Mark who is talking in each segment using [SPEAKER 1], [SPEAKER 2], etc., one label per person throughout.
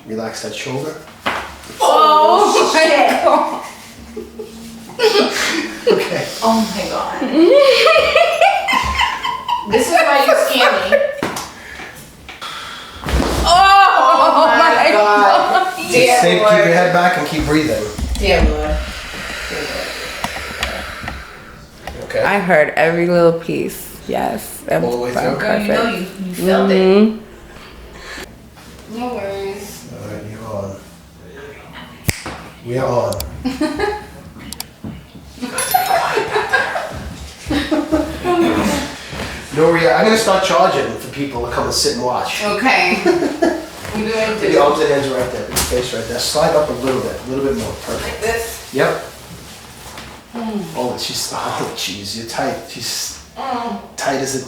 [SPEAKER 1] Relax that shoulder.
[SPEAKER 2] Oh my god.
[SPEAKER 1] Okay.
[SPEAKER 2] Oh my god. This is why you scare me. Oh my god.
[SPEAKER 1] Stay, keep your head back and keep breathing.
[SPEAKER 2] Dear Lord.
[SPEAKER 1] Okay.
[SPEAKER 3] I heard every little piece. Yes. That
[SPEAKER 1] All the way through?
[SPEAKER 2] Girl, you know you felt it. No worries.
[SPEAKER 1] Alright, you're on. We're on. Noria, I'm gonna start charging for people to come and sit and watch.
[SPEAKER 2] Okay. I'm going
[SPEAKER 1] Put your arms and hands right there. Put your face right there. Slide up a little bit more. Perfect.
[SPEAKER 2] like this.
[SPEAKER 1] Yep. Oh, she's. Oh, jeez, you're tight. She's tight as it.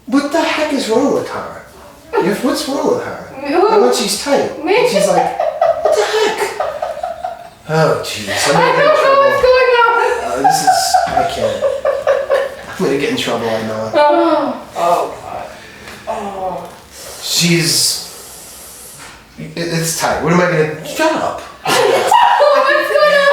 [SPEAKER 1] What the heck is wrong with her? What's wrong with her? And when she's tight, she's like, what the heck? Oh, jeez.
[SPEAKER 2] I don't know what's going on.
[SPEAKER 1] This is. I can't. I'm gonna get in trouble. I know it.
[SPEAKER 2] Oh god. Oh.
[SPEAKER 1] She's. It's tight. What am I gonna? Shut up.
[SPEAKER 2] What's going on?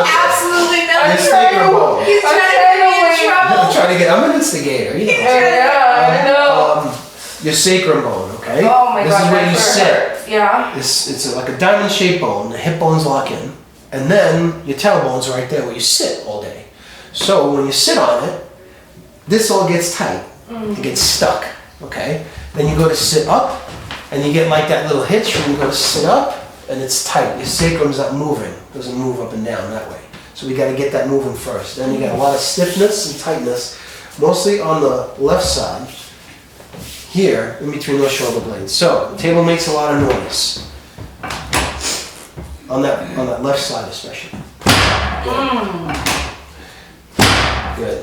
[SPEAKER 2] Absolutely
[SPEAKER 1] You're
[SPEAKER 2] nothing.
[SPEAKER 1] sacrum bone.
[SPEAKER 2] He's trying to get me in trouble.
[SPEAKER 1] I'm trying to get. I'm an instigator. You know.
[SPEAKER 2] Yeah, I know.
[SPEAKER 1] Your sacrum bone, okay?
[SPEAKER 2] Oh my
[SPEAKER 1] This
[SPEAKER 2] god.
[SPEAKER 1] is where you sit.
[SPEAKER 2] Yeah.
[SPEAKER 1] It's like a diamond-shaped bone. The hip bones lock in, and then your tailbone's right there where you sit all day. So when you sit on it, this all gets tight. It gets stuck, okay? Then you go to sit up, and you get like that little hitch when you go to sit up, and it's tight. Your sacrum's not moving. It doesn't move up and down that way. So we got to get that moving first. Then you got a lot of stiffness and tightness, mostly on the left side, here, in between those shoulder blades. So, the table makes a lot of noise. On that left side especially. Good.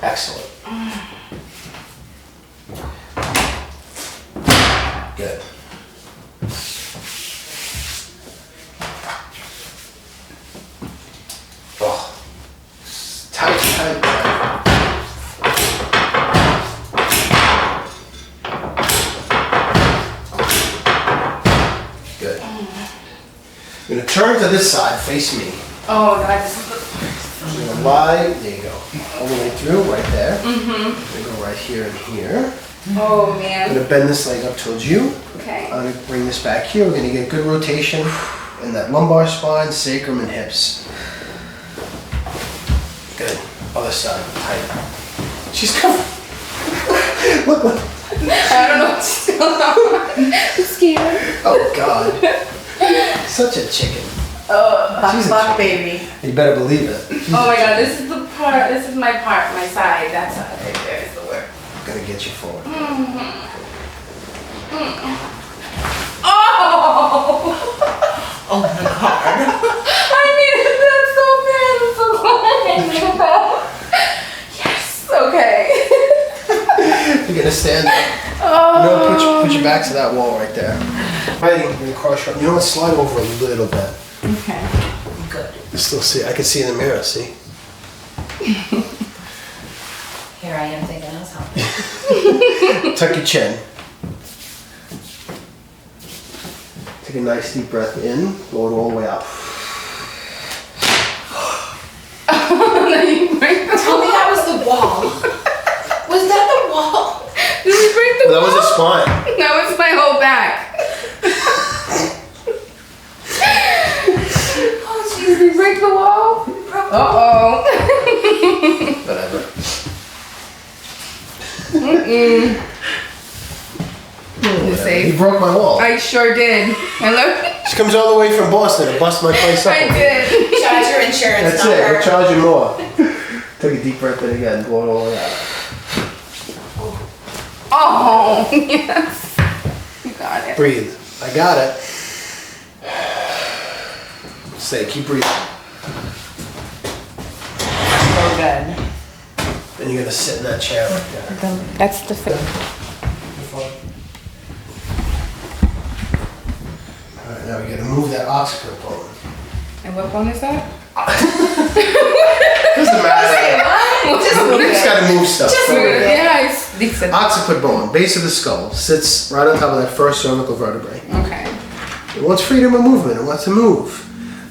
[SPEAKER 1] Excellent. Good. Oh. Tight, tight, tight. Good. You're gonna turn to this side, face me.
[SPEAKER 2] Oh god.
[SPEAKER 1] You're gonna lie, there you go. All the way through, right there. You're gonna go right here and here.
[SPEAKER 2] Oh
[SPEAKER 1] I'm
[SPEAKER 2] man.
[SPEAKER 1] gonna bend this leg up towards you.
[SPEAKER 2] Okay.
[SPEAKER 1] I'm gonna bring this back here. We're gonna get good rotation in that lumbar spine, sacrum, and hips. Good. Other side, tight. She's coming. Look.
[SPEAKER 2] I don't know what's going on. I'm scared.
[SPEAKER 1] Oh God. Such a chicken.
[SPEAKER 2] Oh,
[SPEAKER 1] She's a
[SPEAKER 2] fuck
[SPEAKER 1] chicken.
[SPEAKER 2] baby.
[SPEAKER 1] You better believe it.
[SPEAKER 2] Oh my god, this is the part, this is my part, my side. That side right there is the work.
[SPEAKER 1] I'm gonna get you forward.
[SPEAKER 2] Oh!
[SPEAKER 3] Oh my god.
[SPEAKER 2] I needed that so bad. I'm so glad. Yes, okay.
[SPEAKER 1] You're gonna stand up.
[SPEAKER 2] Oh.
[SPEAKER 1] No, put your back to that wall right there. Right, you're gonna cross your. You know what? Slide over a little bit.
[SPEAKER 2] Okay.
[SPEAKER 3] Good.
[SPEAKER 1] You still see. I can see in the mirror. See.
[SPEAKER 3] Here I am thinking I was helping.
[SPEAKER 1] Tuck your chin. Take a nice deep breath in. Blow it all the way out.
[SPEAKER 2] Tell me that was the wall. Was that the wall? Did we break the
[SPEAKER 1] Well, that
[SPEAKER 2] wall?
[SPEAKER 1] was his spine.
[SPEAKER 2] That was my whole back. Oh jeez, we break the wall? Uh-oh.
[SPEAKER 1] Whatever.
[SPEAKER 2] You safe?
[SPEAKER 1] You broke my wall.
[SPEAKER 2] I sure did. Hello?
[SPEAKER 1] She comes all the way from Boston to bust my place up.
[SPEAKER 2] I did.
[SPEAKER 3] Charge your insurance.
[SPEAKER 1] That's
[SPEAKER 3] not
[SPEAKER 1] it.
[SPEAKER 3] her.
[SPEAKER 1] We'll charge you more. Take a deep breath in again. Blow it all the way out.
[SPEAKER 2] Oh, yes. You got it.
[SPEAKER 1] Breathe. I got it. Stay. Keep breathing.
[SPEAKER 3] So good.
[SPEAKER 1] Then you're gonna sit in that chair right there.
[SPEAKER 2] That's the fit.
[SPEAKER 1] Alright, now we gotta move that occiput bone.
[SPEAKER 2] And what bone is that?
[SPEAKER 1] Doesn't matter.
[SPEAKER 2] What?
[SPEAKER 1] You just gotta move stuff.
[SPEAKER 3] Just
[SPEAKER 1] forward.
[SPEAKER 3] move it.
[SPEAKER 2] Yeah, it's decent.
[SPEAKER 1] Occiput bone, base of the skull, sits right on top of that first cervical vertebrae.
[SPEAKER 2] Okay.
[SPEAKER 1] It wants freedom of movement. It wants to move.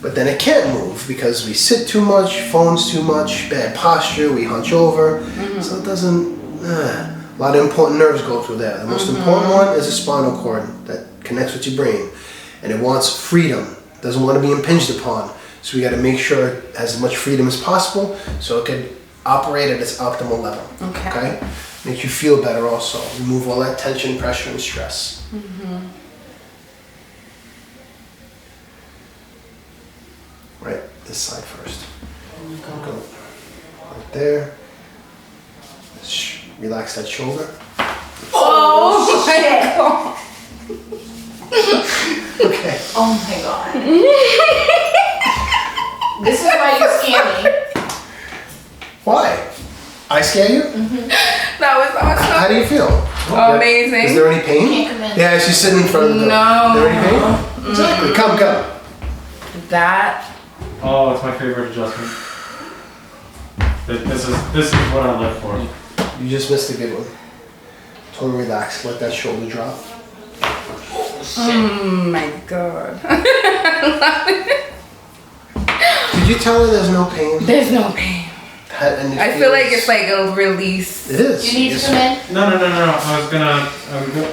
[SPEAKER 1] But then it can't move because we sit too much, phones too much, bad posture, we hunch over. So it doesn't... a lot of important nerves go through there. The most important one is the spinal cord that connects with your brain. And it wants freedom. It doesn't want to be impinged upon. So we got to make sure it has as much freedom as possible so it can operate at its optimal level. Okay? Makes you feel better also. Remove all that tension, pressure, and stress. Right, this side first. Go right there. Relax that shoulder.
[SPEAKER 2] Oh my god.
[SPEAKER 1] Okay.
[SPEAKER 3] Oh my god. This is why you scare me.
[SPEAKER 1] Why? I scare you?
[SPEAKER 2] That was awesome.
[SPEAKER 1] How do you feel?
[SPEAKER 2] Amazing.
[SPEAKER 1] Is there any pain?
[SPEAKER 3] Can't come in.
[SPEAKER 1] Yeah, she's sitting in front of the door.
[SPEAKER 2] No.
[SPEAKER 1] Is there any pain? Exactly. Come.
[SPEAKER 2] That.
[SPEAKER 4] Oh, it's my favorite adjustment. This is what I live for.
[SPEAKER 1] You just missed a good one. Totally relax. Let that shoulder drop.
[SPEAKER 2] Oh my god.
[SPEAKER 1] Did you tell her there's no pain?
[SPEAKER 2] There's no pain.
[SPEAKER 1] And it
[SPEAKER 2] I feel like
[SPEAKER 1] feels-
[SPEAKER 2] it's like a release.
[SPEAKER 1] It is.
[SPEAKER 3] Do you need to
[SPEAKER 1] Yes.
[SPEAKER 3] come in?
[SPEAKER 4] No.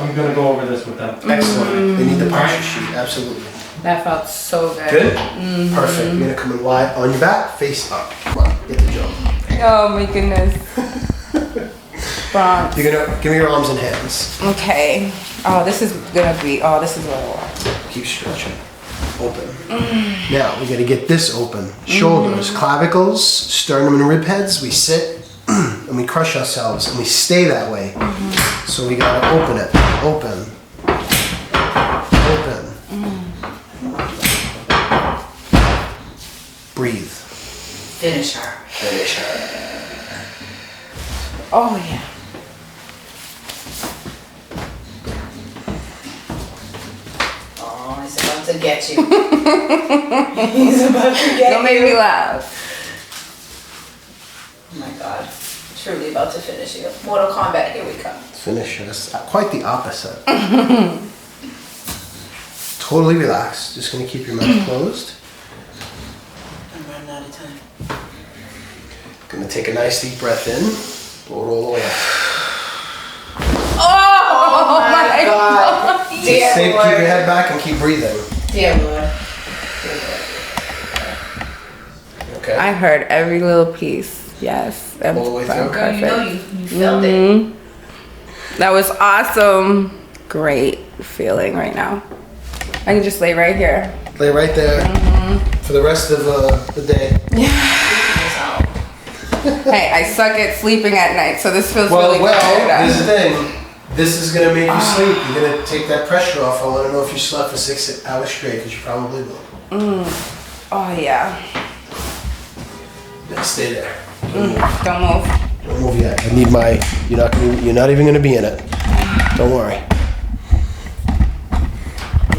[SPEAKER 4] I'm gonna go over this with them.
[SPEAKER 1] Excellent. They need the posture sheet. Absolutely.
[SPEAKER 2] That felt so good.
[SPEAKER 1] Good? Perfect. You're gonna come in wide on your back, face up. Come on, get the jump.
[SPEAKER 2] Oh my goodness. Bronx.
[SPEAKER 1] You're gonna give me your arms and hands.
[SPEAKER 2] Okay. Oh, this is gonna be. Oh, this is what I want.
[SPEAKER 1] Keep stretching. Open. Now we gotta get this open. Shoulders, clavicles, sternum and rib heads. We sit and we crush ourselves and we stay that way. So we gotta open it. Open. Open. Breathe.
[SPEAKER 3] Finish her.
[SPEAKER 1] Finish her.
[SPEAKER 2] Oh yeah.
[SPEAKER 3] Oh, he's about to get you. He's about to get
[SPEAKER 2] Don't make me laugh.
[SPEAKER 3] Oh my god. Truly about to finish you. Mortal Kombat, here we come.
[SPEAKER 1] Finish her. That's quite the opposite. Totally relaxed. Just gonna keep your mouth closed.
[SPEAKER 3] I'm running out of time.
[SPEAKER 1] Gonna take a nice deep breath in. Blow it all the way up.
[SPEAKER 2] Oh my god.
[SPEAKER 3] Dear
[SPEAKER 1] Keep
[SPEAKER 3] Lord.
[SPEAKER 1] your head back and keep breathing.
[SPEAKER 3] Dear Lord. Dear Lord.
[SPEAKER 1] Okay.
[SPEAKER 2] I heard every little piece. Yes. That
[SPEAKER 1] All the way through?
[SPEAKER 3] Girl, you know you felt it.
[SPEAKER 2] That was awesome. Great feeling right now. I can just lay right here.
[SPEAKER 1] Lay right there for the rest of the day.
[SPEAKER 2] Hey, I suck at sleeping at night, so this feels
[SPEAKER 1] Well,
[SPEAKER 2] really good.
[SPEAKER 1] here's the thing. This is gonna make you sleep. You're gonna take that pressure off. I want to know if you slept for 6 hours straight, because you probably will.
[SPEAKER 2] Oh yeah.
[SPEAKER 1] Now stay there.
[SPEAKER 2] Don't move.
[SPEAKER 1] Don't move yet. I need my. You're not even gonna be in it. Don't worry.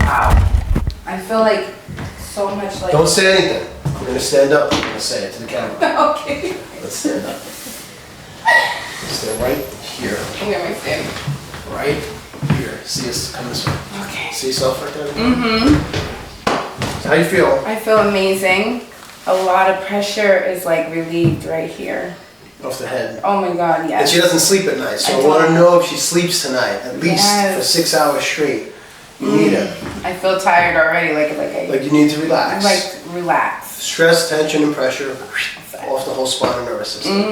[SPEAKER 2] Wow. I feel like so much like.
[SPEAKER 1] Don't say anything. We're gonna stand up. I'm gonna say it to the camera.
[SPEAKER 2] Okay.
[SPEAKER 1] Let's stand up. Stand right here.
[SPEAKER 2] Where am I standing?
[SPEAKER 1] Right here. See us come this way.
[SPEAKER 2] Okay.
[SPEAKER 1] See yourself right there? So how you feel?
[SPEAKER 2] I feel amazing. A lot of pressure is like relieved right here.
[SPEAKER 1] Off the head.
[SPEAKER 2] Oh my god,
[SPEAKER 1] And
[SPEAKER 2] yes.
[SPEAKER 1] she doesn't sleep at night, so
[SPEAKER 2] I
[SPEAKER 1] I want to
[SPEAKER 2] don't.
[SPEAKER 1] know if she sleeps tonight, at least
[SPEAKER 2] Yes.
[SPEAKER 1] for 6 hours straight. You need it.
[SPEAKER 2] I feel tired already,
[SPEAKER 1] Like you need to
[SPEAKER 2] I
[SPEAKER 1] relax.
[SPEAKER 2] like relax.
[SPEAKER 1] Stress, tension, and pressure off the whole spinal nervous system.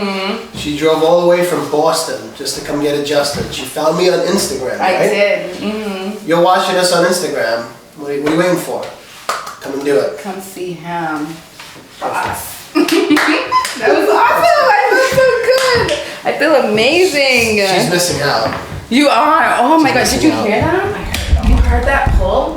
[SPEAKER 1] She drove all the way from Boston just to come get adjusted. She found me on Instagram,
[SPEAKER 2] I
[SPEAKER 1] right?
[SPEAKER 2] did.
[SPEAKER 1] You're watching us on Instagram. What are you waiting for? Come and do it.
[SPEAKER 2] Come see him. Boss. That was awesome. I feel so good. I feel amazing.
[SPEAKER 1] She's missing out.
[SPEAKER 2] You are. Oh my god. Did
[SPEAKER 1] She's
[SPEAKER 2] you
[SPEAKER 1] missing out.
[SPEAKER 2] hear that? You heard that pull?